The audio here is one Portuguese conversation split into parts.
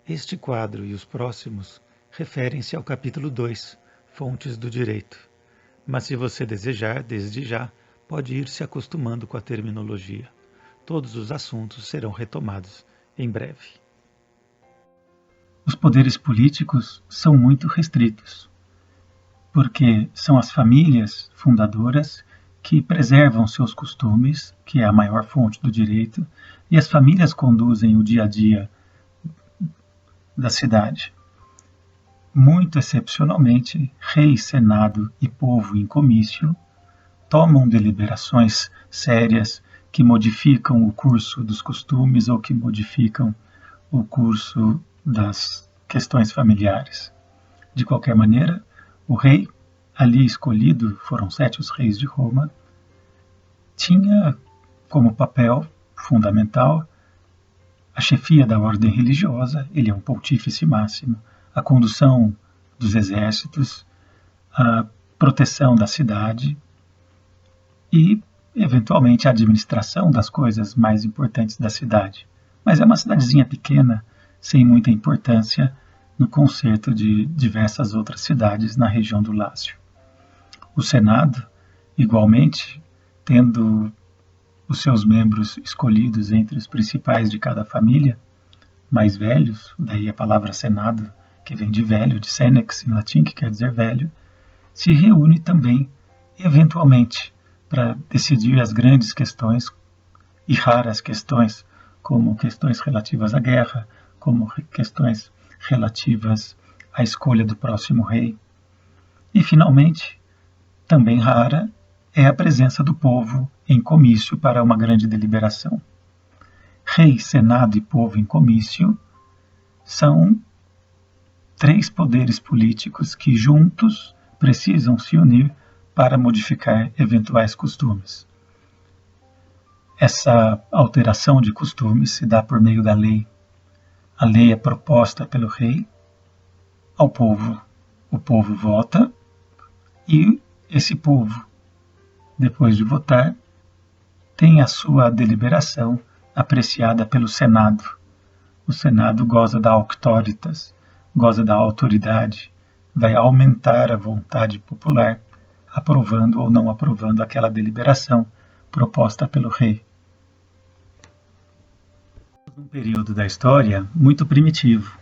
Este quadro e os próximos referem-se ao capítulo 2, Fontes do Direito. Mas se você desejar, desde já, pode ir se acostumando com a terminologia. Todos os assuntos serão retomados em breve. Os poderes políticos são muito restritos, porque são as famílias fundadoras que preservam seus costumes, que é a maior fonte do direito, e as famílias conduzem o dia a dia da cidade. Muito excepcionalmente, rei, senado e povo em comício tomam deliberações sérias que modificam o curso dos costumes ou que modificam o curso das questões familiares. De qualquer maneira, o rei, ali escolhido, foram 7 os reis de Roma, tinha como papel fundamental a chefia da ordem religiosa, ele é um pontífice máximo, a condução dos exércitos, a proteção da cidade e, eventualmente, a administração das coisas mais importantes da cidade. Mas é uma cidadezinha pequena, sem muita importância, no concerto de diversas outras cidades na região do Lácio. O Senado, igualmente, tendo os seus membros escolhidos entre os principais de cada família, mais velhos, daí a palavra Senado, que vem de velho, de senex em latim, que quer dizer velho, se reúne também, eventualmente, para decidir as grandes questões e raras questões, como questões relativas à guerra, como questões relativas à escolha do próximo rei. E, finalmente, também rara, é a presença do povo em comício para uma grande deliberação. Rei, Senado e povo em comício são 3 poderes políticos que juntos precisam se unir para modificar eventuais costumes. Essa alteração de costumes se dá por meio da lei. A lei é proposta pelo rei ao povo. O povo vota e esse povo, depois de votar, tem a sua deliberação apreciada pelo Senado. O Senado goza da auctoritas, goza da autoridade, vai aumentar a vontade popular, aprovando ou não aprovando aquela deliberação proposta pelo rei. Um período da história muito primitivo.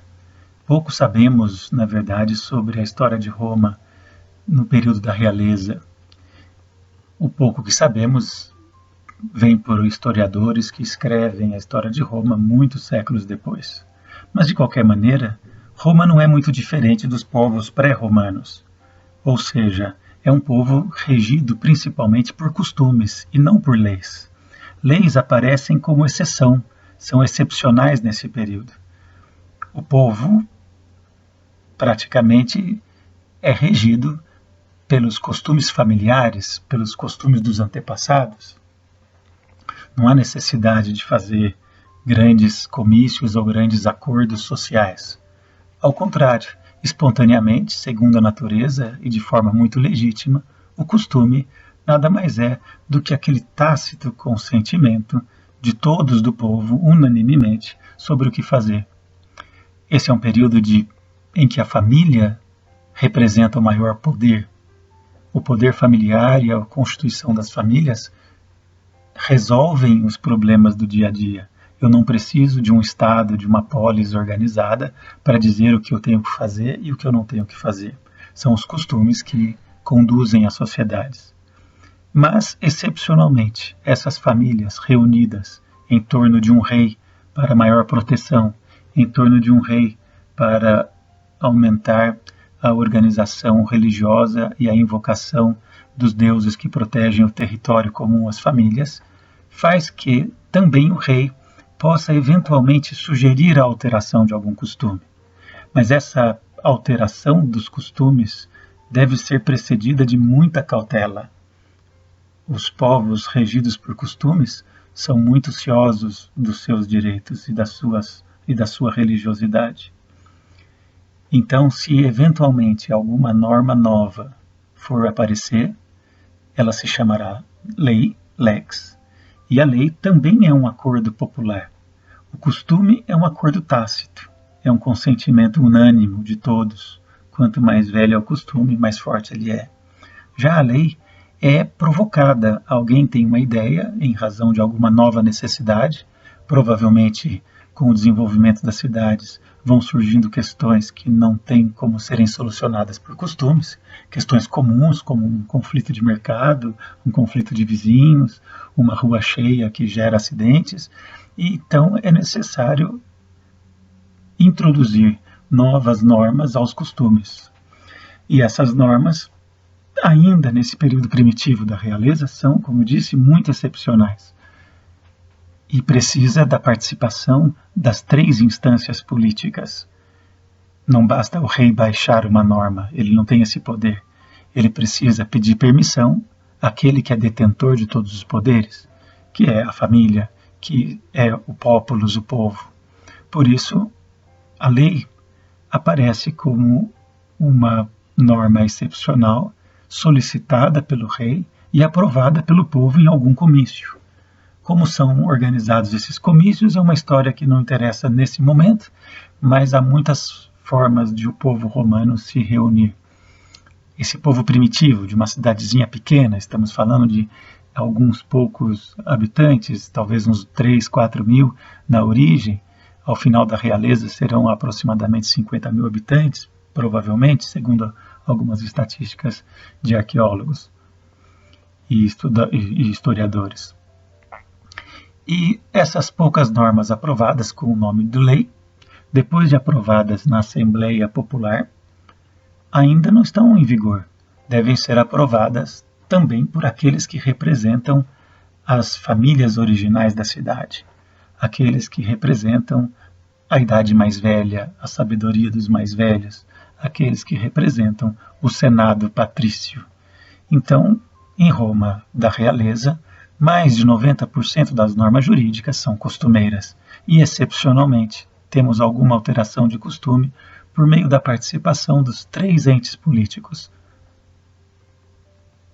Pouco sabemos, na verdade, sobre a história de Roma no período da realeza. O pouco que sabemos vem por historiadores que escrevem a história de Roma muitos séculos depois. Mas, de qualquer maneira, Roma não é muito diferente dos povos pré-romanos. Ou seja, é um povo regido principalmente por costumes e não por leis. Leis aparecem como exceção, são excepcionais nesse período. O povo praticamente é regido pelos costumes familiares, pelos costumes dos antepassados. Não há necessidade de fazer grandes comícios ou grandes acordos sociais. Ao contrário, espontaneamente, segundo a natureza e de forma muito legítima, o costume nada mais é do que aquele tácito consentimento de todos do povo, unanimemente, sobre o que fazer. Esse é um período em que a família representa o maior poder. O poder familiar e a constituição das famílias resolvem os problemas do dia a dia. Eu não preciso de um Estado, de uma polis organizada para dizer o que eu tenho que fazer e o que eu não tenho que fazer. São os costumes que conduzem as sociedades. Mas, excepcionalmente, essas famílias reunidas em torno de um rei para maior proteção, em torno de um rei para aumentar a organização religiosa e a invocação dos deuses que protegem o território comum às famílias, faz que também o rei possa eventualmente sugerir a alteração de algum costume. Mas essa alteração dos costumes deve ser precedida de muita cautela. Os povos regidos por costumes são muito ciosos dos seus direitos e da sua religiosidade. Então, se eventualmente alguma norma nova for aparecer, ela se chamará lei, lex, e a lei também é um acordo popular. O costume é um acordo tácito, é um consentimento unânime de todos. Quanto mais velho é o costume, mais forte ele é. Já a lei é provocada. Alguém tem uma ideia em razão de alguma nova necessidade, provavelmente com o desenvolvimento das cidades vão surgindo questões que não têm como serem solucionadas por costumes, questões comuns como um conflito de mercado, um conflito de vizinhos, uma rua cheia que gera acidentes, e então é necessário introduzir novas normas aos costumes. E essas normas, ainda nesse período primitivo da realeza, são, como eu disse, muito excepcionais. E precisa da participação das 3 instâncias políticas. Não basta o rei baixar uma norma, ele não tem esse poder. Ele precisa pedir permissão àquele que é detentor de todos os poderes, que é a família, que é o populus, o povo. Por isso, a lei aparece como uma norma excepcional, solicitada pelo rei e aprovada pelo povo em algum comício. Como são organizados esses comícios é uma história que não interessa nesse momento, mas há muitas formas de o povo romano se reunir. Esse povo primitivo, de uma cidadezinha pequena, estamos falando de alguns poucos habitantes, talvez uns 3, 4 mil na origem, ao final da realeza serão aproximadamente 50 mil habitantes, provavelmente, segundo algumas estatísticas de arqueólogos e historiadores. E essas poucas normas aprovadas com o nome de lei, depois de aprovadas na Assembleia Popular, ainda não estão em vigor. Devem ser aprovadas também por aqueles que representam as famílias originais da cidade, aqueles que representam a idade mais velha, a sabedoria dos mais velhos, aqueles que representam o Senado patrício. Então, em Roma da realeza, mais de 90% das normas jurídicas são costumeiras e, excepcionalmente, temos alguma alteração de costume por meio da participação dos 3 entes políticos.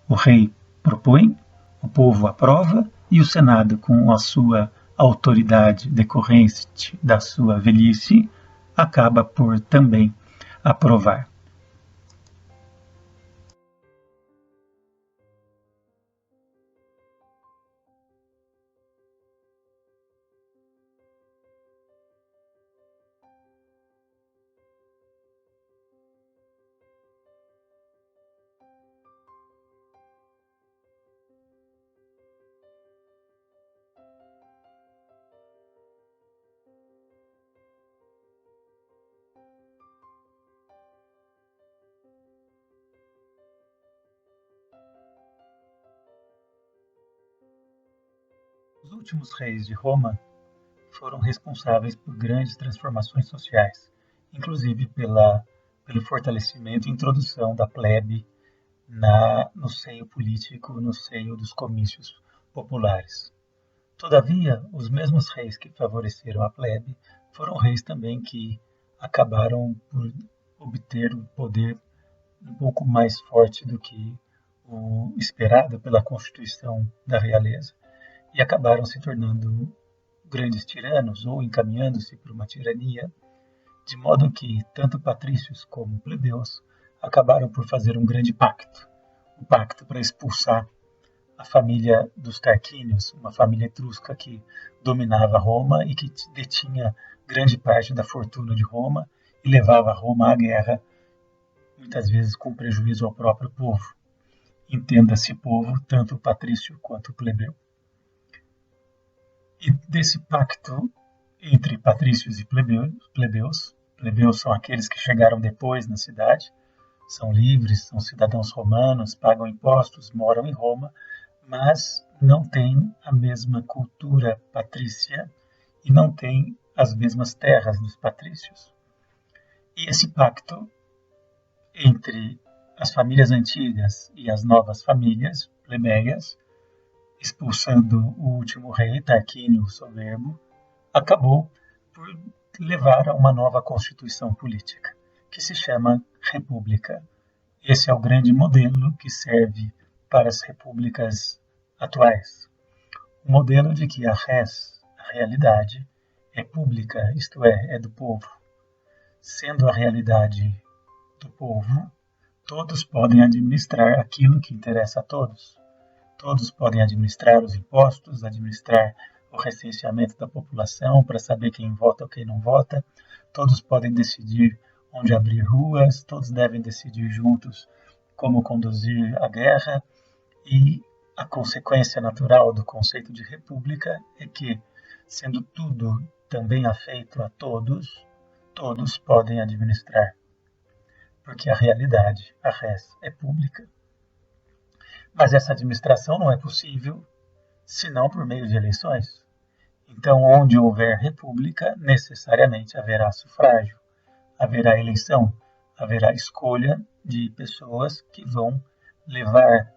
O rei propõe, o povo aprova e o Senado, com a sua autoridade decorrente da sua velhice, acaba por também aprovar. Os últimos reis de Roma foram responsáveis por grandes transformações sociais, inclusive pelo fortalecimento e introdução da plebe no seio político, no seio dos comícios populares. Todavia, os mesmos reis que favoreceram a plebe foram reis também que acabaram por obter um poder um pouco mais forte do que o esperado pela Constituição da realeza e acabaram se tornando grandes tiranos ou encaminhando-se para uma tirania, de modo que tanto patrícios como plebeus acabaram por fazer um grande pacto, um pacto para expulsar a família dos Tarquínios, uma família etrusca que dominava Roma e que detinha grande parte da fortuna de Roma e levava Roma à guerra, muitas vezes com prejuízo ao próprio povo. Entenda-se povo, tanto o patrício quanto o plebeu. E desse pacto entre patrícios e plebeus são aqueles que chegaram depois na cidade, são livres, são cidadãos romanos, pagam impostos, moram em Roma, mas não têm a mesma cultura patrícia e não têm as mesmas terras dos patrícios. E esse pacto entre as famílias antigas e as novas famílias plebeias, expulsando o último rei, Tarquínio o Soberbo, acabou por levar a uma nova constituição política, que se chama República. Esse é o grande modelo que serve para as repúblicas atuais. O modelo de que a realidade, é pública, isto é do povo. Sendo a realidade do povo, todos podem administrar aquilo que interessa a todos. Todos podem administrar os impostos, administrar o recenseamento da população para saber quem vota ou quem não vota. Todos podem decidir onde abrir ruas, todos devem decidir juntos como conduzir a guerra. E a consequência natural do conceito de república é que, sendo tudo também afeito a todos, todos podem administrar. Porque a realidade, a res, é pública. Mas essa administração não é possível senão por meio de eleições. Então, onde houver república, necessariamente haverá sufrágio, haverá eleição, haverá escolha de pessoas que vão levar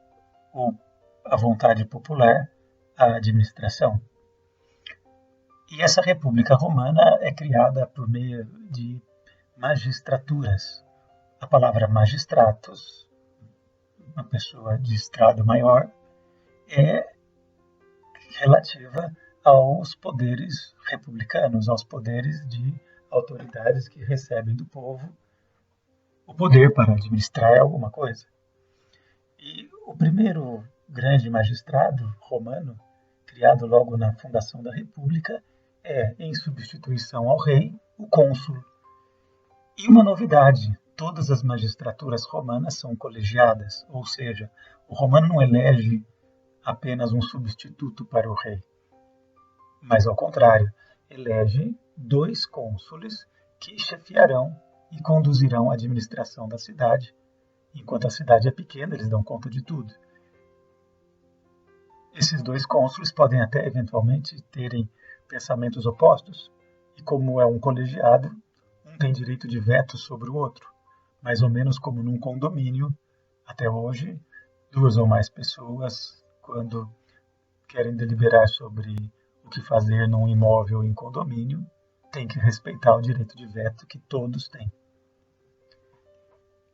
a vontade popular à administração. E essa República Romana é criada por meio de magistraturas. A palavra magistratus, uma pessoa de estrado maior, é relativa aos poderes republicanos, aos poderes de autoridades que recebem do povo o poder para administrar alguma coisa. E o primeiro grande magistrado romano, criado logo na fundação da República, é, em substituição ao rei, o cônsul. E uma novidade, todas as magistraturas romanas são colegiadas, ou seja, o romano não elege apenas um substituto para o rei, mas ao contrário, elege 2 cônsules que chefiarão e conduzirão a administração da cidade. Enquanto a cidade é pequena, eles dão conta de tudo. Esses 2 cônsules podem até eventualmente terem pensamentos opostos, e como é um colegiado, um tem direito de veto sobre o outro, mais ou menos como num condomínio. Até hoje, 2 ou mais pessoas, quando querem deliberar sobre o que fazer num imóvel em condomínio, têm que respeitar o direito de veto que todos têm.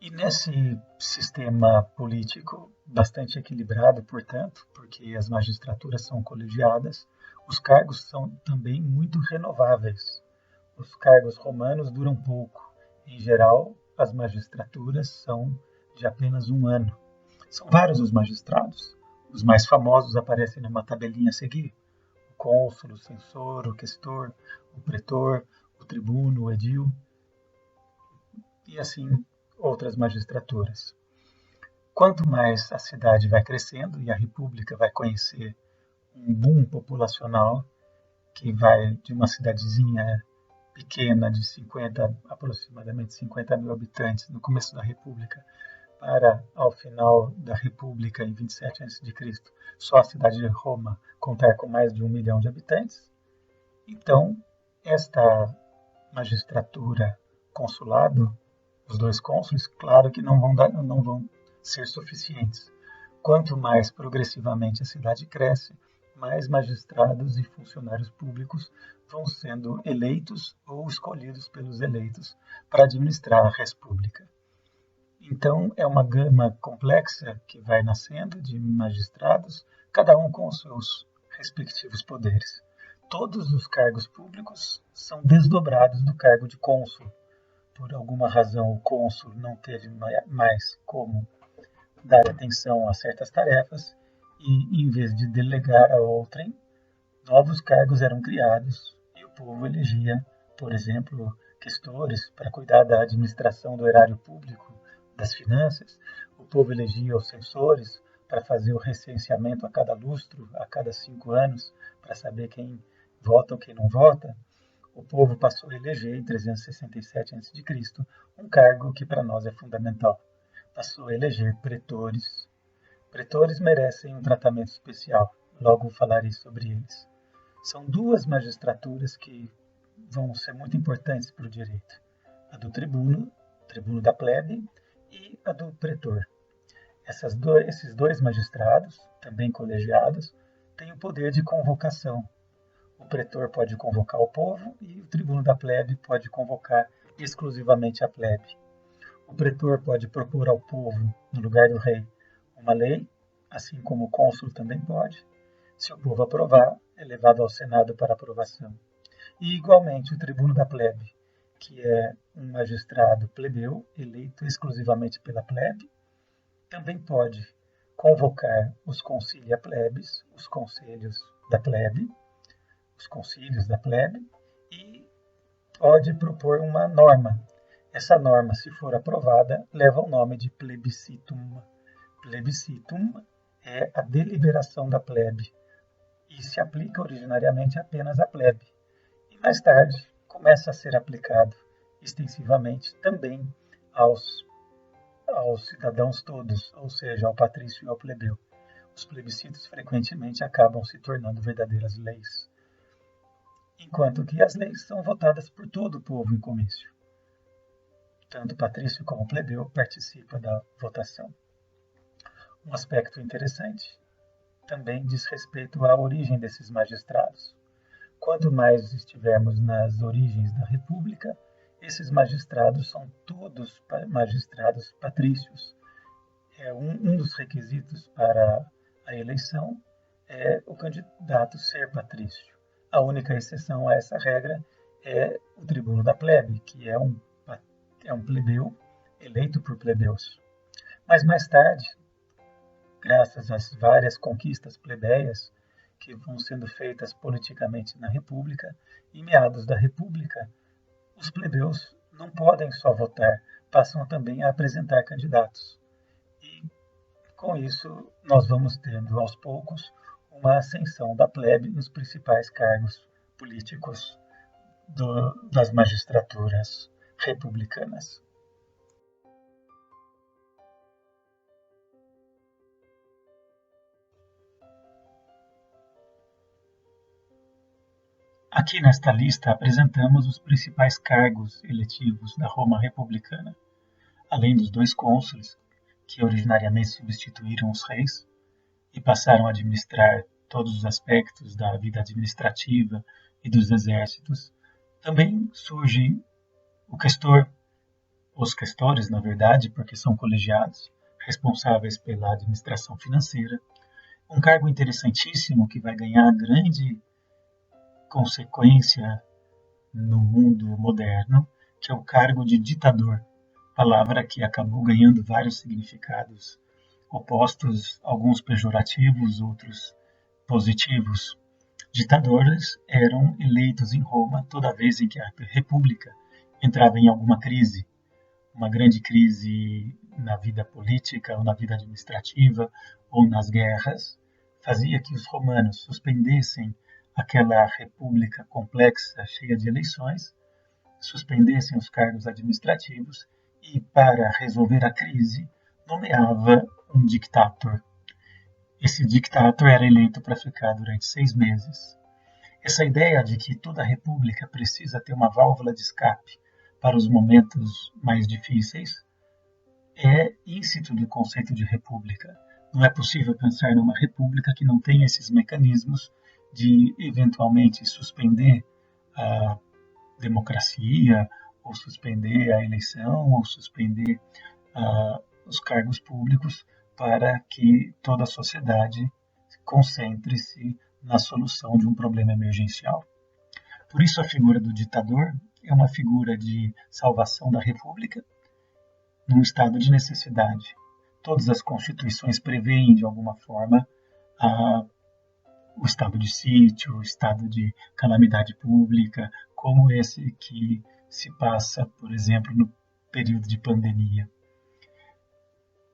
E nesse sistema político bastante equilibrado, portanto, porque as magistraturas são colegiadas, os cargos são também muito renováveis. Os cargos romanos duram pouco. Em geral, as magistraturas são de apenas 1 ano. São vários os magistrados. Os mais famosos aparecem numa tabelinha a seguir: o cônsul, o censor, o questor, o pretor, o tribuno, o edil, e assim outras magistraturas. Quanto mais a cidade vai crescendo e a república vai conhecer um boom populacional, que vai de uma cidadezinha pequena de aproximadamente 50 mil habitantes no começo da república, para, ao final da república, em 27 a.C., só a cidade de Roma contar com mais de 1 milhão de habitantes. Então, esta magistratura, consulado, os 2 cônsules, claro que não vão ser suficientes. Quanto mais progressivamente a cidade cresce, mais magistrados e funcionários públicos vão sendo eleitos ou escolhidos pelos eleitos para administrar a república. Então, é uma gama complexa que vai nascendo de magistrados, cada um com os seus respectivos poderes. Todos os cargos públicos são desdobrados do cargo de cônsul. Por alguma razão, o cônsul não teve mais como dar atenção a certas tarefas e, em vez de delegar a outrem, novos cargos eram criados e o povo elegia, por exemplo, questores para cuidar da administração do erário público, das finanças. O povo elegia os censores para fazer o recenseamento a cada lustro, a cada 5 anos, para saber quem vota ou quem não vota. O povo passou a eleger, em 367 a.C., um cargo que para nós é fundamental. Passou a eleger pretores. Pretores merecem um tratamento especial, logo falarei sobre eles. São 2 magistraturas que vão ser muito importantes para o direito: a do tribuno da plebe, e a do pretor. Esses 2 magistrados, também colegiados, têm o poder de convocação. O pretor pode convocar o povo e o tribuno da plebe pode convocar exclusivamente a plebe. O pretor pode propor ao povo, no lugar do rei, uma lei, assim como o cônsul também pode. Se o povo aprovar, é levado ao Senado para aprovação. E, igualmente, o tribuno da plebe que é um magistrado plebeu eleito exclusivamente pela plebe. Também pode convocar os concilia plebis, os conselhos da plebe, os concílios da plebe, e pode propor uma norma. Essa norma, se for aprovada, leva o nome de plebiscitum. Plebiscitum é a deliberação da plebe e se aplica originariamente apenas à plebe. E mais tarde começa a ser aplicado extensivamente também aos cidadãos todos, ou seja, ao patrício e ao plebeu. Os plebiscitos frequentemente acabam se tornando verdadeiras leis, enquanto que as leis são votadas por todo o povo em comício. Tanto patrício como plebeu participa da votação. Um aspecto interessante também diz respeito à origem desses magistrados. Quanto mais estivermos nas origens da República, esses magistrados são todos magistrados patrícios. Um dos requisitos para a eleição é o candidato ser patrício. A única exceção a essa regra é o tribuno da plebe, que é um plebeu eleito por plebeus. Mas mais tarde, graças às várias conquistas plebeias que vão sendo feitas politicamente na República, em meados da República, os plebeus não podem só votar, passam também a apresentar candidatos. E com isso, nós vamos tendo aos poucos uma ascensão da plebe nos principais cargos políticos das magistraturas republicanas. Aqui nesta lista apresentamos os principais cargos eletivos da Roma republicana, além dos 2 cônsules, que originariamente substituíram os reis e passaram a administrar todos os aspectos da vida administrativa e dos exércitos. Também surge o questor, os questores, na verdade, porque são colegiados, responsáveis pela administração financeira. Um cargo interessantíssimo que vai ganhar grande consequência no mundo moderno, que é o cargo de ditador, palavra que acabou ganhando vários significados opostos, alguns pejorativos, outros positivos. Ditadores eram eleitos em Roma toda vez em que a República entrava em alguma crise, uma grande crise na vida política ou na vida administrativa ou nas guerras, fazia que os romanos suspendessem aquela república complexa, cheia de eleições, suspendessem os cargos administrativos e, para resolver a crise, nomeava um dictator. Esse dictator era eleito para ficar durante 6 meses. Essa ideia de que toda república precisa ter uma válvula de escape para os momentos mais difíceis é íncito do conceito de república. Não é possível pensar numa república que não tenha esses mecanismos de eventualmente suspender a democracia, ou suspender a eleição, ou suspender os cargos públicos para que toda a sociedade concentre-se na solução de um problema emergencial. Por isso a figura do ditador é uma figura de salvação da república num estado de necessidade. Todas as constituições prevêem, de alguma forma, o estado de sítio, o estado de calamidade pública, como esse que se passa, por exemplo, no período de pandemia.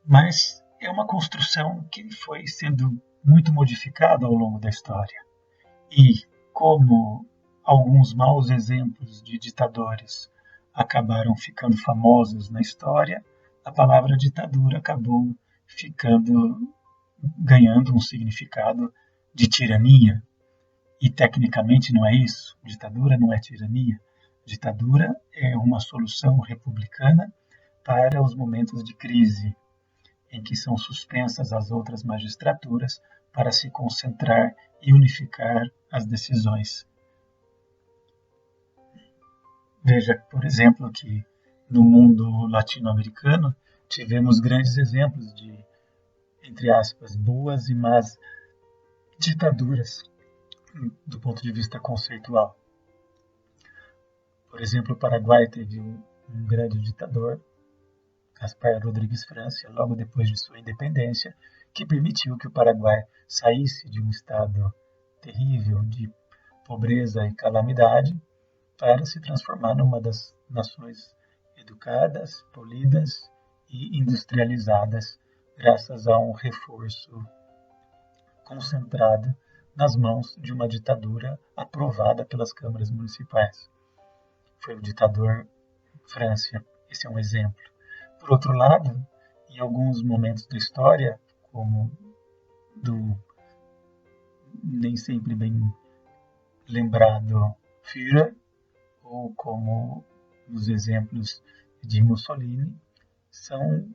Mas é uma construção que foi sendo muito modificada ao longo da história. E como alguns maus exemplos de ditadores acabaram ficando famosos na história, a palavra ditadura acabou ganhando um significado de tirania. E tecnicamente não é isso. Ditadura não é tirania. Ditadura é uma solução republicana para os momentos de crise, em que são suspensas as outras magistraturas para se concentrar e unificar as decisões. Veja, por exemplo, que no mundo latino-americano tivemos grandes exemplos de, entre aspas, boas e más ditaduras do ponto de vista conceitual. Por exemplo, o Paraguai teve um grande ditador, Gaspar Rodrigues Francia, logo depois de sua independência, que permitiu que o Paraguai saísse de um estado terrível de pobreza e calamidade para se transformar numa das nações educadas, polidas e industrializadas, graças a um reforço concentrado nas mãos de uma ditadura aprovada pelas câmaras municipais. Foi o ditador Francia, esse é um exemplo. Por outro lado, em alguns momentos da história, como do nem sempre bem lembrado Führer, ou como os exemplos de Mussolini, são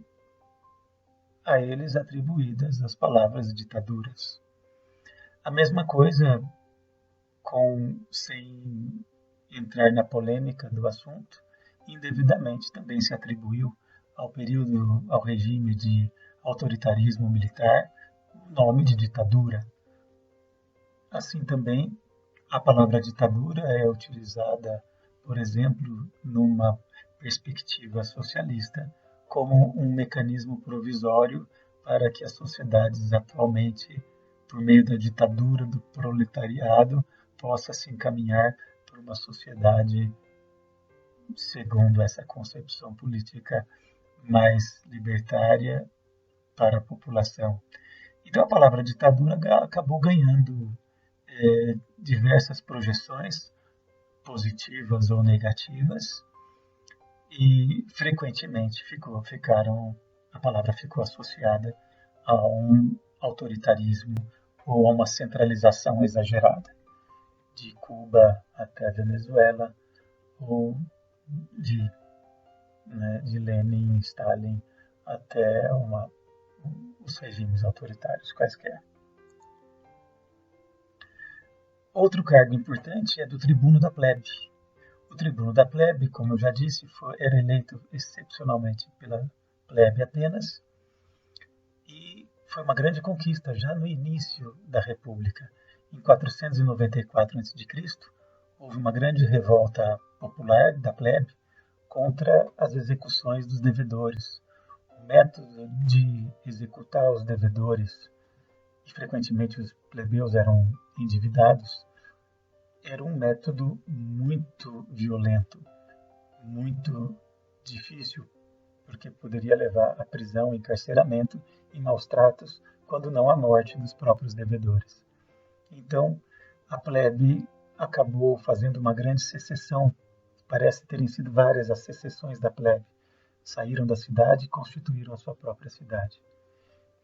a eles atribuídas as palavras ditaduras. A mesma coisa, sem entrar na polêmica do assunto, indevidamente também se atribuiu ao regime de autoritarismo militar, o nome de ditadura. Assim também, a palavra ditadura é utilizada, por exemplo, numa perspectiva socialista, como um mecanismo provisório para que as sociedades atualmente, por meio da ditadura do proletariado, possa se encaminhar para uma sociedade segundo essa concepção política mais libertária para a população. Então a palavra ditadura acabou ganhando diversas projeções, positivas ou negativas, e frequentemente a palavra ficou associada a um autoritarismo ou a uma centralização exagerada, de Cuba até a Venezuela, ou de Lenin, Stalin, até os regimes autoritários quaisquer. Outro cargo importante é do tribuno da plebe. O tribuno da plebe, como eu já disse, era eleito excepcionalmente pela plebe apenas, e foi uma grande conquista já no início da República. Em 494 a.C., houve uma grande revolta popular da plebe contra as execuções dos devedores. O método de executar os devedores, e frequentemente os plebeus eram endividados, era um método muito violento, muito difícil, porque poderia levar à prisão, encarceramento e maus tratos, quando não à morte dos próprios devedores. Então, a plebe acabou fazendo uma grande secessão. Parece terem sido várias as secessões da plebe. Saíram da cidade e constituíram a sua própria cidade.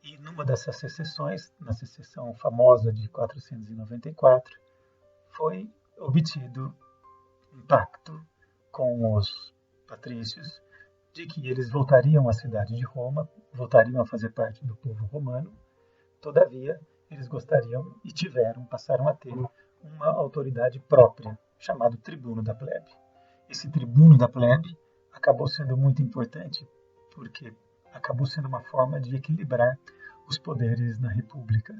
E numa dessas secessões, na secessão famosa de 494, foi obtido um pacto com os patrícios de que eles voltariam à cidade de Roma, voltariam a fazer parte do povo romano. Todavia, eles gostariam e passaram a ter uma autoridade própria, chamado tribuno da plebe. Esse tribuno da plebe acabou sendo muito importante porque acabou sendo uma forma de equilibrar os poderes na República,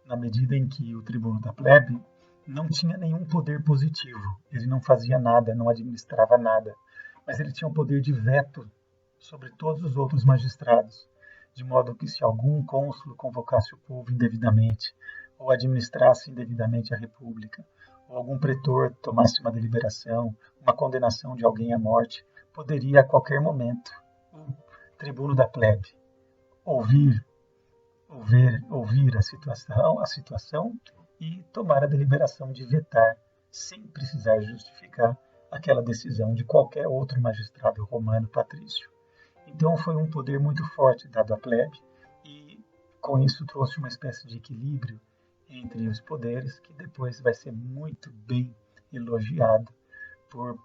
na medida em que o tribuno da plebe não tinha nenhum poder positivo, ele não fazia nada, não administrava nada, mas ele tinha um poder de veto sobre todos os outros magistrados, de modo que se algum cônsul convocasse o povo indevidamente, ou administrasse indevidamente a República, ou algum pretor tomasse uma deliberação, uma condenação de alguém à morte, poderia a qualquer momento o tribuno da plebe ouvir a situação e tomar a deliberação de vetar, sem precisar justificar aquela decisão de qualquer outro magistrado romano patrício. Então foi um poder muito forte dado à plebe e com isso trouxe uma espécie de equilíbrio entre os poderes que depois vai ser muito bem elogiado por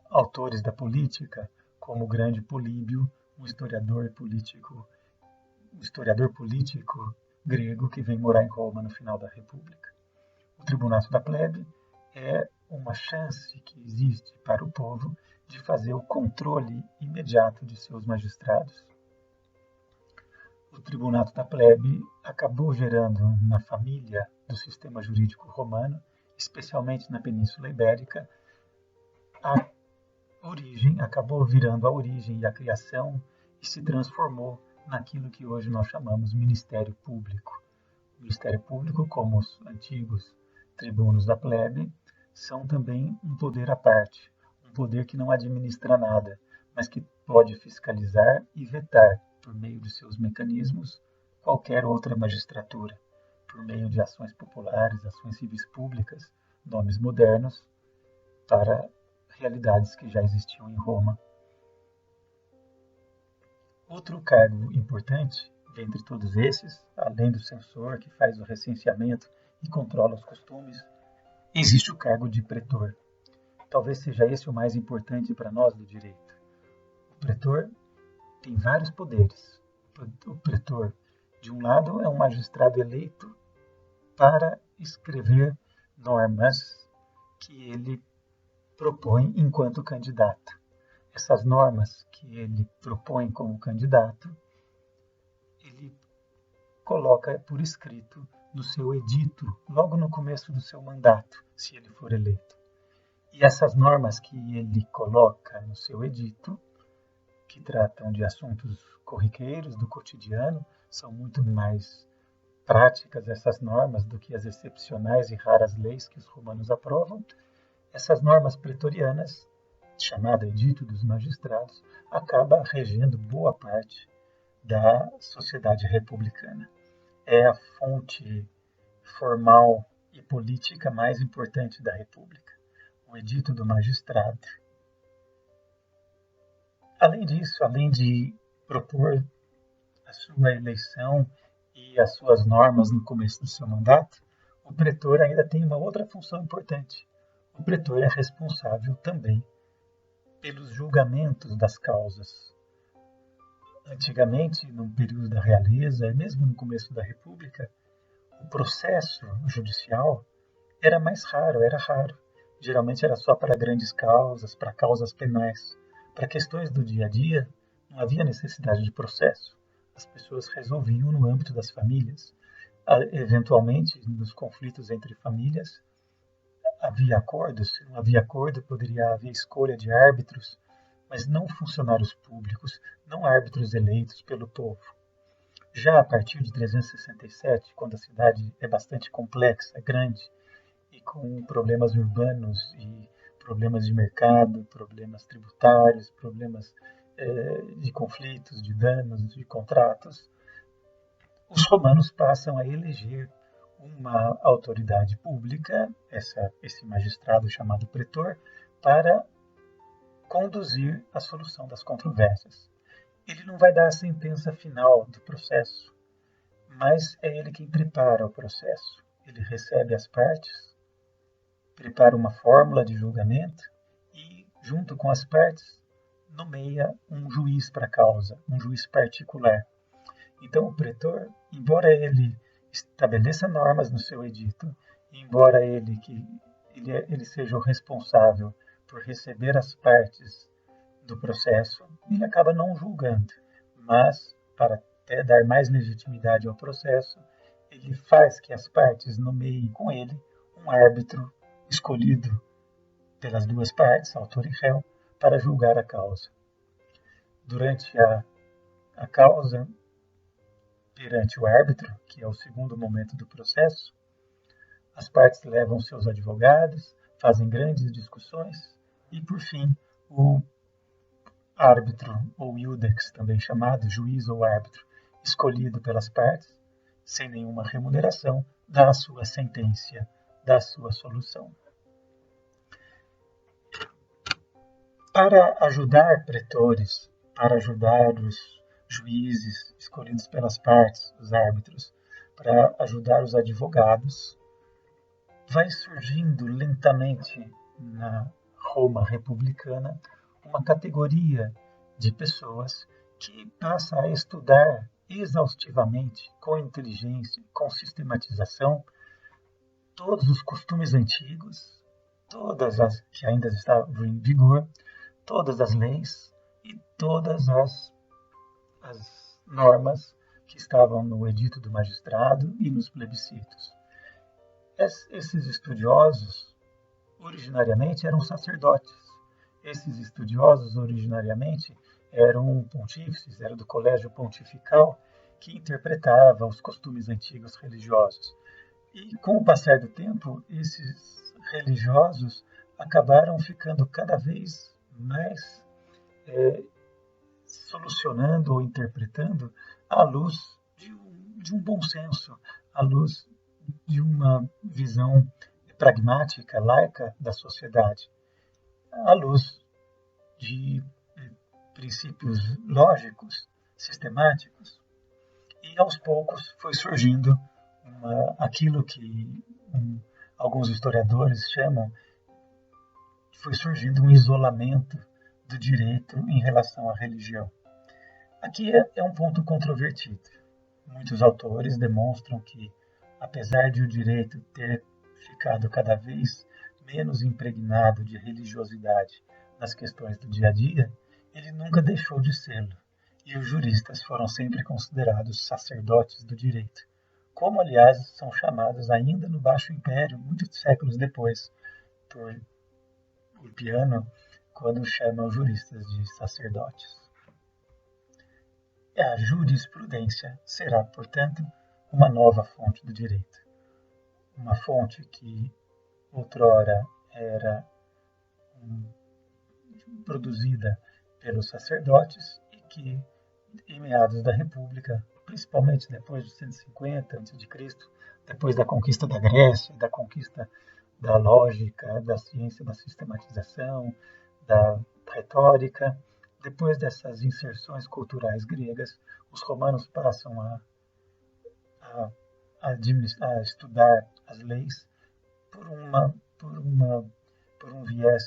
autores da política, como o grande Políbio, um historiador político grego que vem morar em Roma no final da República. O tribunato da plebe é uma chance que existe para o povo de fazer o controle imediato de seus magistrados. O tribunato da plebe acabou gerando na família do sistema jurídico romano, especialmente na Península Ibérica, a origem, acabou virando a origem e a criação e se transformou naquilo que hoje nós chamamos Ministério Público. O Ministério Público, como os antigos tribunos da plebe, são também um poder à parte, um poder que não administra nada, mas que pode fiscalizar e vetar, por meio de seus mecanismos, qualquer outra magistratura, por meio de ações populares, ações civis públicas, nomes modernos, para realidades que já existiam em Roma. Outro cargo importante, dentre todos esses, além do censor, que faz o recenseamento e controla os costumes, existe o cargo de pretor. Talvez seja esse o mais importante para nós do direito. O pretor tem vários poderes. O pretor, de um lado, é um magistrado eleito para escrever normas que ele propõe enquanto candidato. Essas normas que ele propõe como candidato, ele coloca por escrito no seu edito, logo no começo do seu mandato, se ele for eleito. E essas normas que ele coloca no seu edito, que tratam de assuntos corriqueiros do cotidiano, são muito mais práticas essas normas do que as excepcionais e raras leis que os romanos aprovam. Essas normas pretorianas, chamada Edito dos Magistrados, acaba regendo boa parte da sociedade republicana. É a fonte formal e política mais importante da República, o Edito do Magistrado. Além disso, além de propor a sua eleição e as suas normas no começo do seu mandato, o pretor ainda tem uma outra função importante. O pretor é responsável também pelos julgamentos das causas. Antigamente, no período da realeza, e mesmo no começo da República, o processo judicial era mais raro, era raro. Geralmente era só para grandes causas, para causas penais. Para questões do dia a dia, não havia necessidade de processo. As pessoas resolviam no âmbito das famílias. Eventualmente, nos conflitos entre famílias, havia acordos. Se não havia acordo, poderia haver escolha de árbitros, mas não funcionários públicos, não árbitros eleitos pelo povo. Já a partir de 367, quando a cidade é bastante complexa, grande, e com problemas urbanos e problemas de mercado, problemas tributários, problemas de conflitos, de danos, de contratos, os romanos passam a eleger uma autoridade pública, esse magistrado chamado pretor, para conduzir a solução das controvérsias. Ele não vai dar a sentença final do processo, mas é ele quem prepara o processo. Ele recebe as partes, prepara uma fórmula de julgamento e, junto com as partes, nomeia um juiz para a causa, um juiz particular. Então, o pretor, embora ele estabeleça normas no seu edito, embora ele seja o responsável por receber as partes do processo, ele acaba não julgando, mas, para até dar mais legitimidade ao processo, ele faz que as partes nomeiem com ele um árbitro escolhido pelas duas partes, autor e réu, para julgar a causa. Durante a causa, perante o árbitro, que é o segundo momento do processo, as partes levam seus advogados, fazem grandes discussões e, por fim, o árbitro, ou iudex, também chamado juiz ou árbitro, escolhido pelas partes, sem nenhuma remuneração, dá a sua sentença, dá a sua solução. Para ajudar pretores, para ajudar os juízes escolhidos pelas partes, os árbitros, para ajudar os advogados, vai surgindo lentamente na Roma republicana uma categoria de pessoas que passa a estudar exaustivamente, com inteligência, com sistematização, todos os costumes antigos, todas as que ainda estavam em vigor, todas as leis e todas as normas que estavam no Edito do Magistrado e nos plebiscitos. Esses estudiosos, originariamente, eram sacerdotes. Esses estudiosos, originariamente, eram pontífices, eram do colégio pontifical, que interpretava os costumes antigos religiosos. E com o passar do tempo, esses religiosos acabaram ficando cada vez mais solucionando ou interpretando à luz de um bom senso, à luz de uma visão pragmática, laica da sociedade, à luz de princípios lógicos, sistemáticos. E aos poucos foi surgindo aquilo que alguns historiadores chamam, foi surgindo um isolamento do direito em relação à religião. Aqui é um ponto controvertido. Muitos autores demonstram que, apesar de o direito ter ficado cada vez menos impregnado de religiosidade nas questões do dia a dia, ele nunca deixou de sê-lo, e os juristas foram sempre considerados sacerdotes do direito, como, aliás, são chamados ainda no Baixo Império, muitos séculos depois, por Ulpiano, quando chama os juristas de sacerdotes. A jurisprudência será, portanto, uma nova fonte do direito. Uma fonte que outrora era produzida pelos sacerdotes e que, em meados da República, principalmente depois de 150 a.C., depois da conquista da Grécia, da conquista da lógica, da ciência da sistematização, da retórica, depois dessas inserções culturais gregas, os romanos passam a estudar as leis por um viés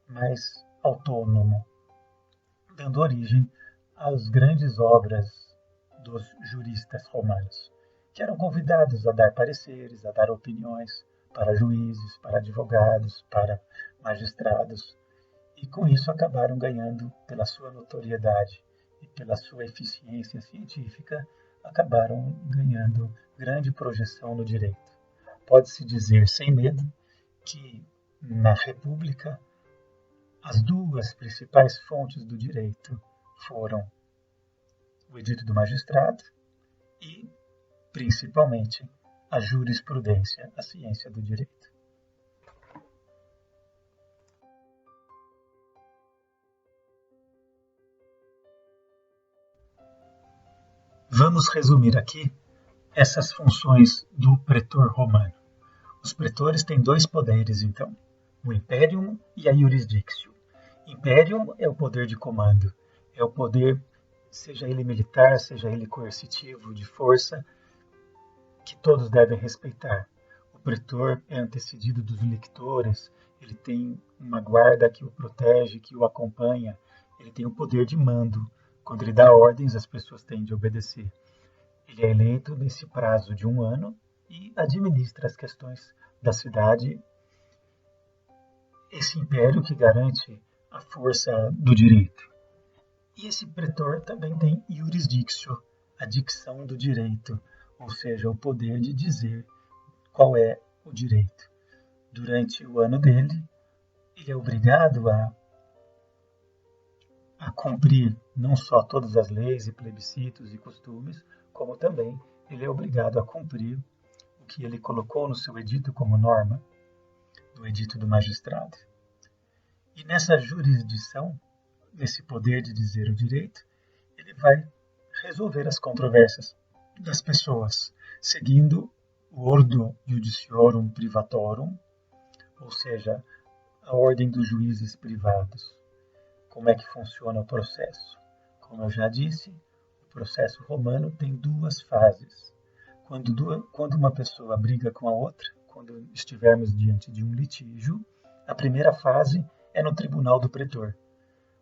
mais autônomo, dando origem às grandes obras dos juristas romanos, que eram convidados a dar pareceres, a dar opiniões para juízes, para advogados, para magistrados, e com isso acabaram ganhando, pela sua notoriedade e pela sua eficiência científica, acabaram ganhando grande projeção no direito. Pode-se dizer, sem medo, que na República as duas principais fontes do direito foram o edito do magistrado e, principalmente, a jurisprudência, a ciência do direito. Vamos resumir aqui essas funções do pretor romano. Os pretores têm dois poderes, então, o imperium e a jurisdictio. Imperium é o poder de comando, é o poder, seja ele militar, seja ele coercitivo, de força, que todos devem respeitar. O pretor é antecedido dos lictores, ele tem uma guarda que o protege, que o acompanha, ele tem o poder de mando. Quando ele dá ordens, as pessoas têm de obedecer. Ele é eleito nesse prazo de 1 ano e administra as questões da cidade, esse império que garante a força do direito. E esse pretor também tem jurisdictio, a dicção do direito, ou seja, o poder de dizer qual é o direito. Durante o ano dele, ele é obrigado a cumprir não só todas as leis e plebiscitos e costumes, como também ele é obrigado a cumprir o que ele colocou no seu edito como norma, no edito do magistrado. E nessa jurisdição, nesse poder de dizer o direito, ele vai resolver as controvérsias das pessoas, seguindo o ordo judiciorum privatorum, ou seja, a ordem dos juízes privados. Como é que funciona o processo? Como eu já disse, o processo romano tem duas fases. Quando uma pessoa briga com a outra, quando estivermos diante de um litígio, a primeira fase é no tribunal do pretor.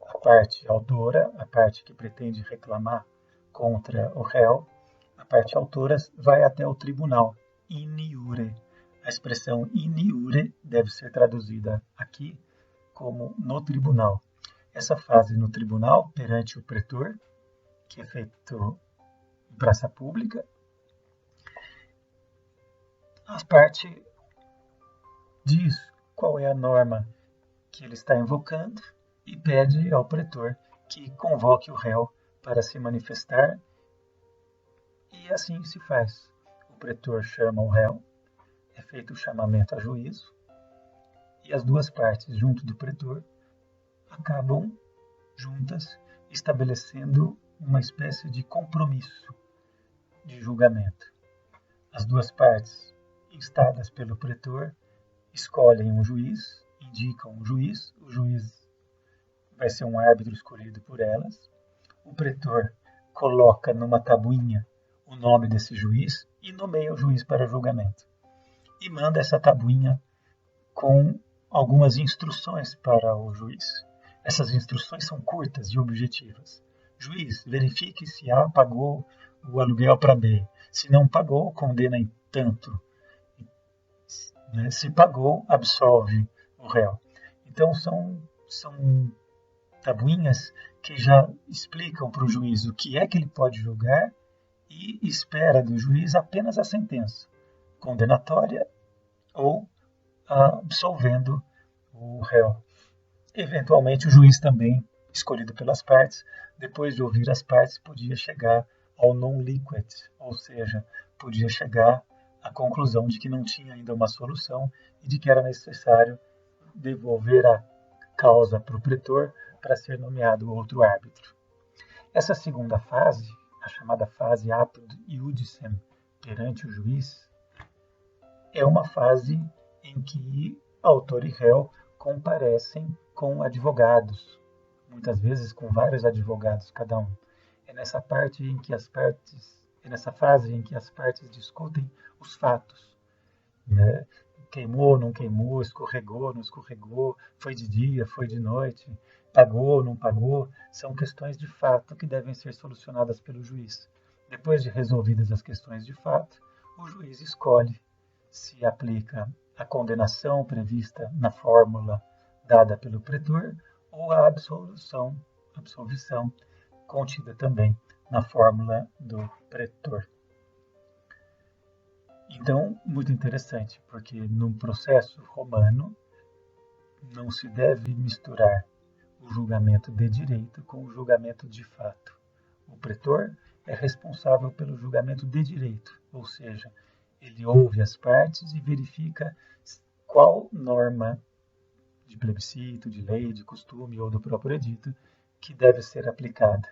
A parte autora, a parte que pretende reclamar contra o réu, a parte autora vai até o tribunal, in iure. A expressão in iure deve ser traduzida aqui como no tribunal. Essa fase no tribunal, perante o pretor, que é feito em praça pública, a parte diz qual é a norma que ele está invocando e pede ao pretor que convoque o réu para se manifestar, e assim se faz. O pretor chama o réu, é feito o chamamento a juízo, e as duas partes, junto do pretor, acabam juntas estabelecendo uma espécie de compromisso de julgamento. As duas partes, instadas pelo pretor, escolhem um juiz, indicam um juiz, o juiz vai ser um árbitro escolhido por elas, o pretor coloca numa tabuinha o nome desse juiz e nomeia o juiz para o julgamento. E manda essa tabuinha com algumas instruções para o juiz. Essas instruções são curtas e objetivas. Juiz, verifique se A pagou o aluguel para B. Se não pagou, condena em tanto. Se pagou, absolve o réu. Então são tabuinhas que já explicam para o juiz o que é que ele pode julgar e espera do juiz apenas a sentença condenatória ou absolvendo o réu. Eventualmente, o juiz também, escolhido pelas partes, depois de ouvir as partes, podia chegar ao non liquet, ou seja, podia chegar à conclusão de que não tinha ainda uma solução e de que era necessário devolver a causa para o pretor para ser nomeado outro árbitro. Essa segunda fase, a chamada fase apud iudicem, perante o juiz, é uma fase em que autor e réu comparecem com advogados, muitas vezes com vários advogados cada um. É nessa fase em que as partes discutem os fatos, né? Queimou, não queimou, escorregou, não escorregou, foi de dia, foi de noite, pagou, não pagou, são questões de fato que devem ser solucionadas pelo juiz. Depois de resolvidas as questões de fato, o juiz escolhe se aplica a condenação prevista na fórmula dada pelo pretor ou a absolvição contida também na fórmula do pretor. Então, muito interessante, porque num processo romano não se deve misturar o julgamento de direito com o julgamento de fato. O pretor é responsável pelo julgamento de direito, ou seja, ele ouve as partes e verifica qual norma de plebiscito, de lei, de costume ou do próprio edito que deve ser aplicada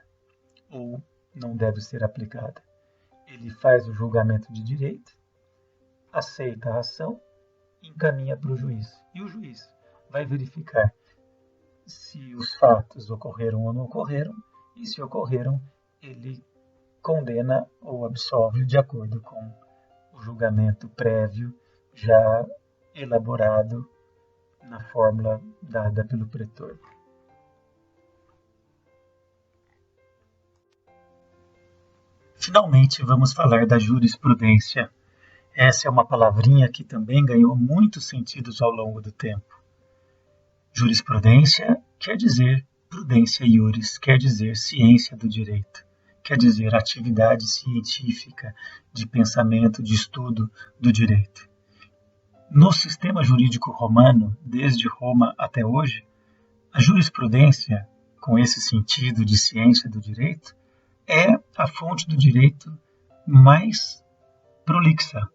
ou não deve ser aplicada. Ele faz o julgamento de direito, aceita a ação e encaminha para o juiz. E o juiz vai verificar se os fatos ocorreram ou não ocorreram, e se ocorreram, ele condena ou absolve de acordo com o julgamento prévio já elaborado na fórmula dada pelo pretor. Finalmente, vamos falar da jurisprudência. Essa é uma palavrinha que também ganhou muitos sentidos ao longo do tempo. Jurisprudência quer dizer prudência iuris, quer dizer ciência do direito, quer dizer atividade científica de pensamento, de estudo do direito. No sistema jurídico romano, desde Roma até hoje, a jurisprudência, com esse sentido de ciência do direito, é a fonte do direito mais prolixa,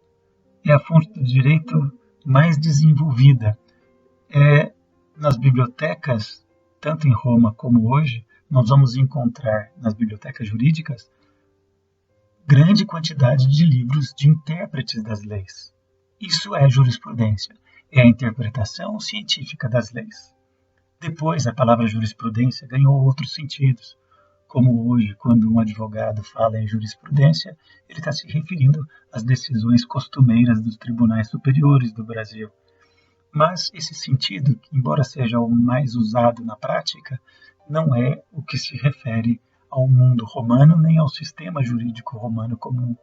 é a fonte do direito mais desenvolvida. Nas bibliotecas, tanto em Roma como hoje, nós vamos encontrar nas bibliotecas jurídicas grande quantidade de livros de intérpretes das leis. Isso é jurisprudência, é a interpretação científica das leis. Depois, a palavra jurisprudência ganhou outros sentidos, como hoje, quando um advogado fala em jurisprudência, ele está se referindo às decisões costumeiras dos tribunais superiores do Brasil. Mas esse sentido, embora seja o mais usado na prática, não é o que se refere ao mundo romano nem ao sistema jurídico romano como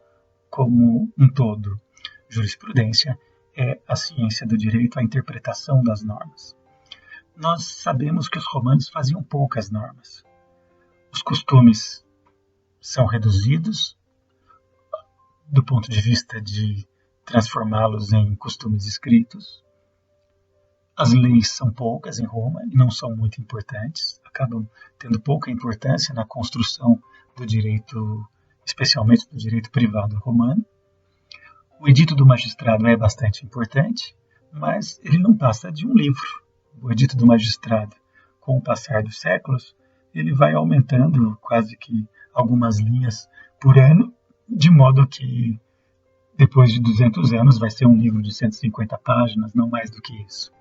um todo. Jurisprudência é a ciência do direito, a interpretação das normas. Nós sabemos que os romanos faziam poucas normas. Os costumes são reduzidos do ponto de vista de transformá-los em costumes escritos. As leis são poucas em Roma e não são muito importantes, acabam tendo pouca importância na construção do direito, especialmente do direito privado romano. O Edito do Magistrado é bastante importante, mas ele não passa de um livro. O Edito do Magistrado, com o passar dos séculos, ele vai aumentando quase que algumas linhas por ano, de modo que depois de 200 anos vai ser um livro de 150 páginas, não mais do que isso.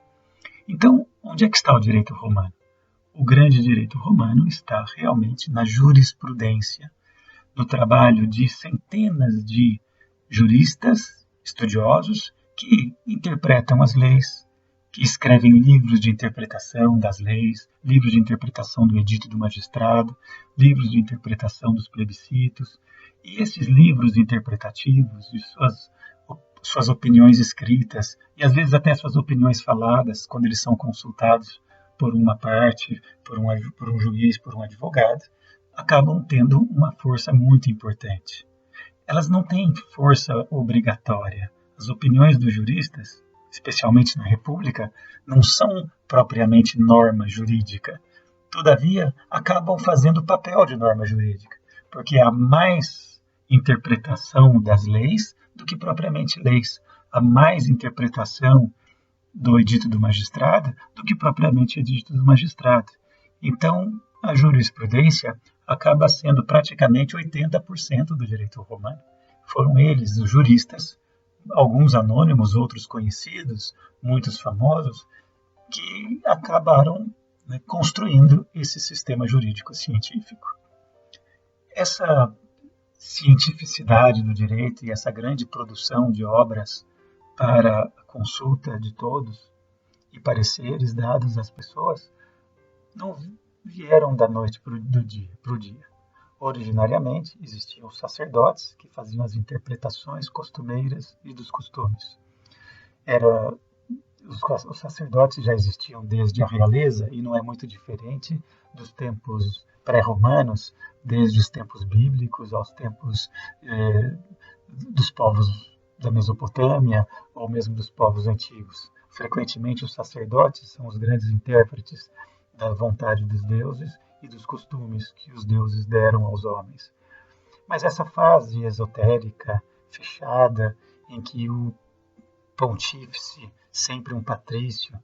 Então, onde é que está o direito romano? O grande direito romano está realmente na jurisprudência, no trabalho de centenas de juristas, estudiosos, que interpretam as leis, que escrevem livros de interpretação das leis, livros de interpretação do Edito do Magistrado, livros de interpretação dos plebiscitos. E esses livros interpretativos e suas opiniões escritas, e às vezes até suas opiniões faladas, quando eles são consultados por uma parte, por um juiz, por um advogado, acabam tendo uma força muito importante. Elas não têm força obrigatória. As opiniões dos juristas, especialmente na República, não são propriamente norma jurídica. Todavia, acabam fazendo o papel de norma jurídica, porque há mais interpretação das leis do que propriamente leis. Há mais interpretação do Edito do Magistrado do que propriamente Edito do Magistrado. Então, a jurisprudência acaba sendo praticamente 80% do direito romano. Foram eles, os juristas, alguns anônimos, outros conhecidos, muitos famosos, que acabaram construindo esse sistema jurídico científico. Essa cientificidade do direito e essa grande produção de obras para a consulta de todos e pareceres dados às pessoas não vieram da noite para o dia. Originariamente, existiam os sacerdotes que faziam as interpretações costumeiras e dos costumes. Os sacerdotes já existiam desde a realeza e não é muito diferente dos tempos pré-romanos, desde os tempos bíblicos aos tempos dos povos da Mesopotâmia ou mesmo dos povos antigos. Frequentemente, os sacerdotes são os grandes intérpretes da vontade dos deuses e dos costumes que os deuses deram aos homens. Mas essa fase esotérica, fechada, em que o pontífice, sempre um patrício,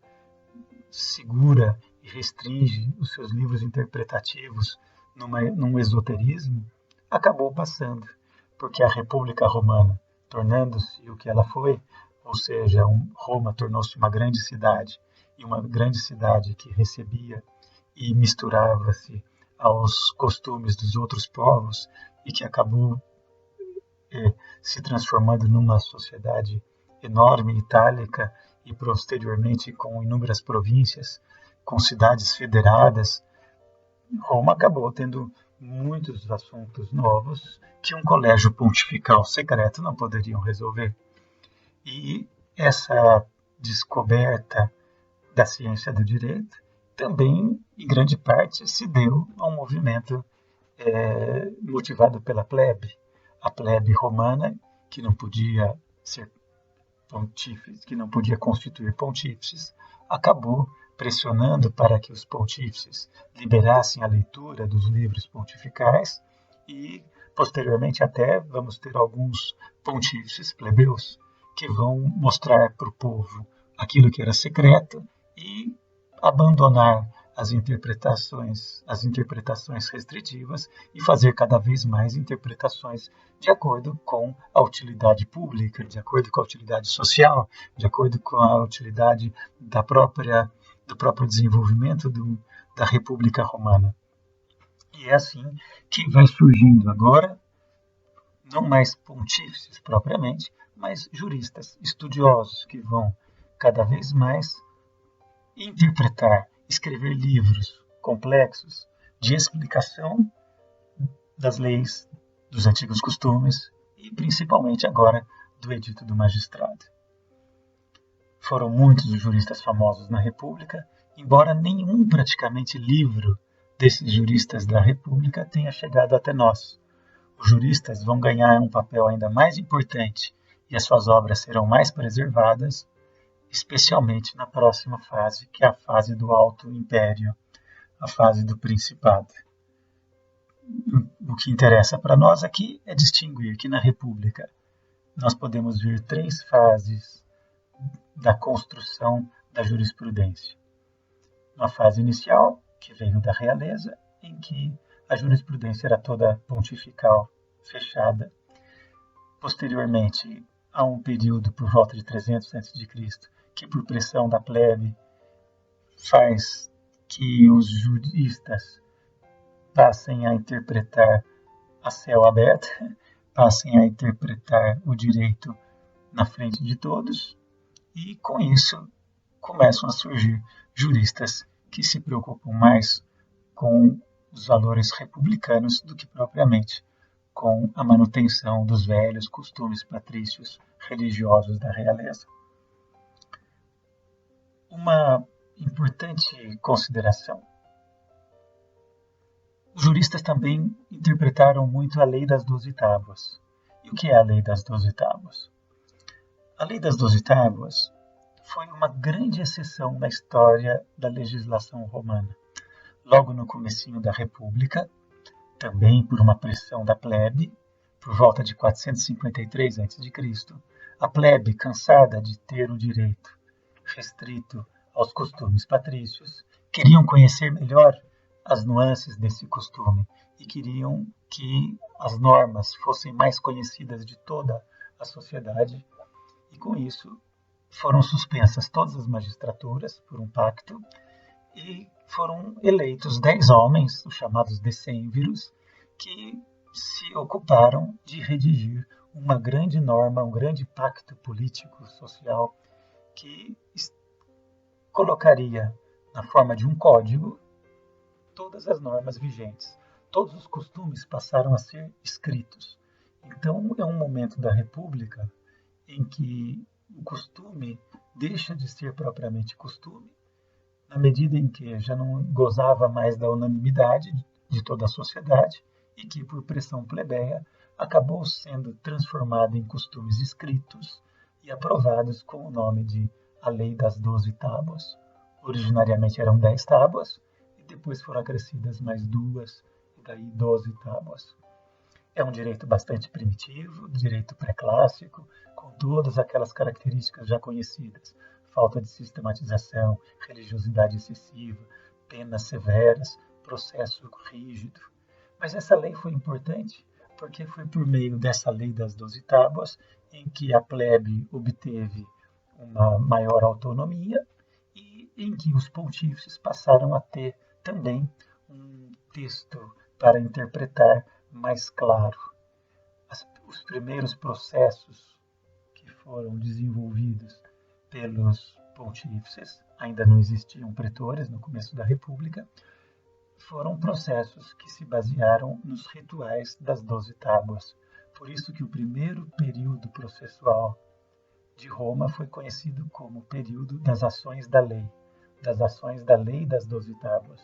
segura e restringe os seus livros interpretativos num esoterismo, acabou passando, porque a República Romana, tornando-se o que ela foi, ou seja, Roma tornou-se uma grande cidade, e uma grande cidade que recebia e misturava-se aos costumes dos outros povos e que acabou se transformando numa sociedade enorme, itálica, e posteriormente com inúmeras províncias, com cidades federadas. Roma acabou tendo muitos assuntos novos que um colégio pontifical secreto não poderiam resolver. E essa descoberta da ciência do direito também, em grande parte, se deu a um movimento motivado pela plebe. A plebe romana, que não podia ser pontífice, que não podia constituir pontífices, acabou pressionando para que os pontífices liberassem a leitura dos livros pontificais e, posteriormente, até vamos ter alguns pontífices plebeus que vão mostrar para o povo aquilo que era secreto e abandonar as interpretações restritivas e fazer cada vez mais interpretações de acordo com a utilidade pública, de acordo com a utilidade social, de acordo com a utilidade do próprio desenvolvimento da República Romana. E é assim que vai surgindo agora, não mais pontífices propriamente, mas juristas, estudiosos, que vão cada vez mais interpretar, escrever livros complexos de explicação das leis, dos antigos costumes e principalmente agora do Edito do Magistrado. Foram muitos os juristas famosos na República, embora nenhum praticamente livro desses juristas da República tenha chegado até nós. Os juristas vão ganhar um papel ainda mais importante e as suas obras serão mais preservadas especialmente na próxima fase, que é a fase do Alto Império, a fase do Principado. O que interessa para nós aqui é distinguir que na República nós podemos ver 3 fases da construção da jurisprudência. Uma fase inicial, que veio da realeza, em que a jurisprudência era toda pontifical, fechada. Posteriormente, há um período por volta de 300 a.C., que por pressão da plebe faz que os juristas passem a interpretar a céu aberto, passem a interpretar o direito na frente de todos, e com isso começam a surgir juristas que se preocupam mais com os valores republicanos do que propriamente com a manutenção dos velhos costumes patrícios religiosos da realeza. Uma importante consideração. Os juristas também interpretaram muito a Lei das 12 Tábuas. E o que é a Lei das 12 Tábuas? A Lei das 12 Tábuas foi uma grande exceção na história da legislação romana. Logo no comecinho da República, também por uma pressão da plebe, por volta de 453 a.C., a plebe, cansada de ter o direito restrito aos costumes patrícios, queriam conhecer melhor as nuances desse costume e queriam que as normas fossem mais conhecidas de toda a sociedade, e com isso foram suspensas todas as magistraturas por um pacto e foram eleitos 10 homens, os chamados decêmviros, que se ocuparam de redigir uma grande norma, um grande pacto político-social que colocaria na forma de um código todas as normas vigentes. Todos os costumes passaram a ser escritos. Então, é um momento da República em que o costume deixa de ser propriamente costume, na medida em que já não gozava mais da unanimidade de toda a sociedade e que, por pressão plebeia, acabou sendo transformado em costumes escritos e aprovados com o nome de a Lei das 12 Tábuas. Originariamente eram 10 tábuas, e depois foram acrescidas mais 2, e daí 12 tábuas. É um direito bastante primitivo, direito pré-clássico, com todas aquelas características já conhecidas: falta de sistematização, religiosidade excessiva, penas severas, processo rígido. Mas essa lei foi importante porque foi por meio dessa lei das 12 tábuas em que a plebe obteve uma maior autonomia e em que os pontífices passaram a ter também um texto para interpretar mais claro. Os primeiros processos que foram desenvolvidos pelos pontífices, ainda não existiam pretores no começo da República, foram processos que se basearam nos rituais das 12 tábuas. Por isso que o primeiro período processual de Roma foi conhecido como o período das ações da lei das 12 tábuas.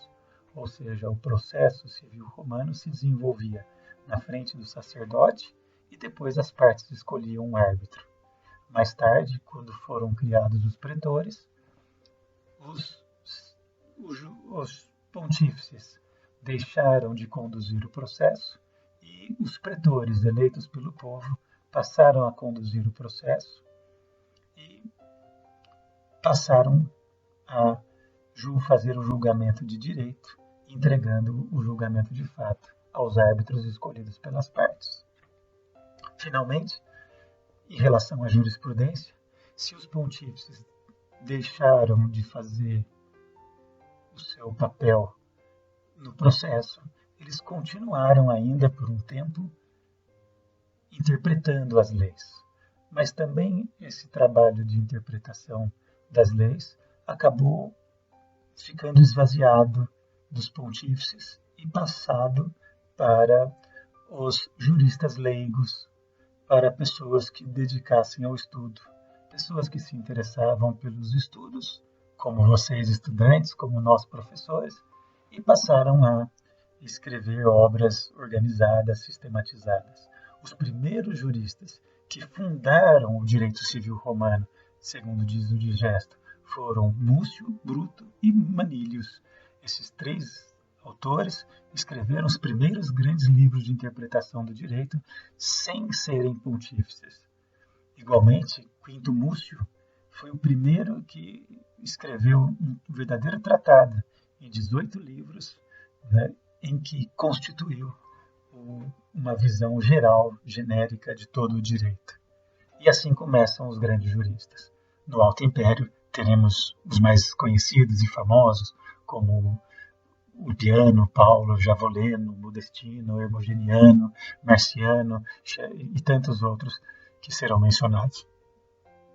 Ou seja, o processo civil romano se desenvolvia na frente do sacerdote e depois as partes escolhiam um árbitro. Mais tarde, quando foram criados os pretores, os pontífices deixaram de conduzir o processo e os pretores eleitos pelo povo passaram a conduzir o processo e passaram a fazer o julgamento de direito, entregando o julgamento de fato aos árbitros escolhidos pelas partes. Finalmente, em relação à jurisprudência, se os pontífices deixaram de fazer o seu papel no processo, eles continuaram ainda por um tempo interpretando as leis. Mas também esse trabalho de interpretação das leis acabou ficando esvaziado dos pontífices e passado para os juristas leigos, para pessoas que dedicassem ao estudo, pessoas que se interessavam pelos estudos, como vocês estudantes, como nós professores, e passaram a escrever obras organizadas, sistematizadas. Os primeiros juristas que fundaram o direito civil romano segundo diz o Digesto, foram Múcio, Bruto e Manilius. Esses três autores escreveram os primeiros grandes livros de interpretação do direito sem serem pontífices. Igualmente, Quinto Múcio foi o primeiro que escreveu um verdadeiro tratado em 18 livros, né, em que constituiu uma visão geral, genérica de todo o direito. E assim começam os grandes juristas. No Alto Império, teremos os mais conhecidos e famosos, como Ulpiano, Paulo, Javoleno, Modestino, Hermogeniano, Marciano e tantos outros que serão mencionados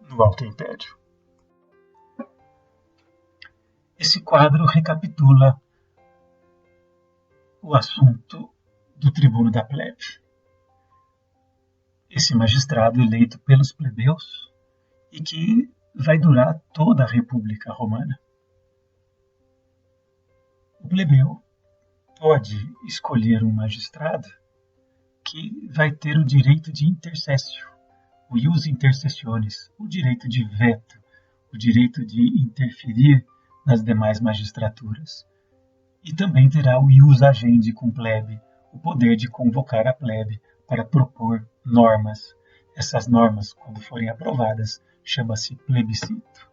no Alto Império. Esse quadro recapitula o assunto do tribuno da plebe. Esse magistrado eleito pelos plebeus e que vai durar toda a República Romana. O plebeu pode escolher um magistrado que vai ter o direito de intercessio, o ius intercessionis, o direito de veto, o direito de interferir nas demais magistraturas. E também terá o ius agendi cum plebe, o poder de convocar a plebe para propor normas. Essas normas, quando forem aprovadas, chama-se plebiscito.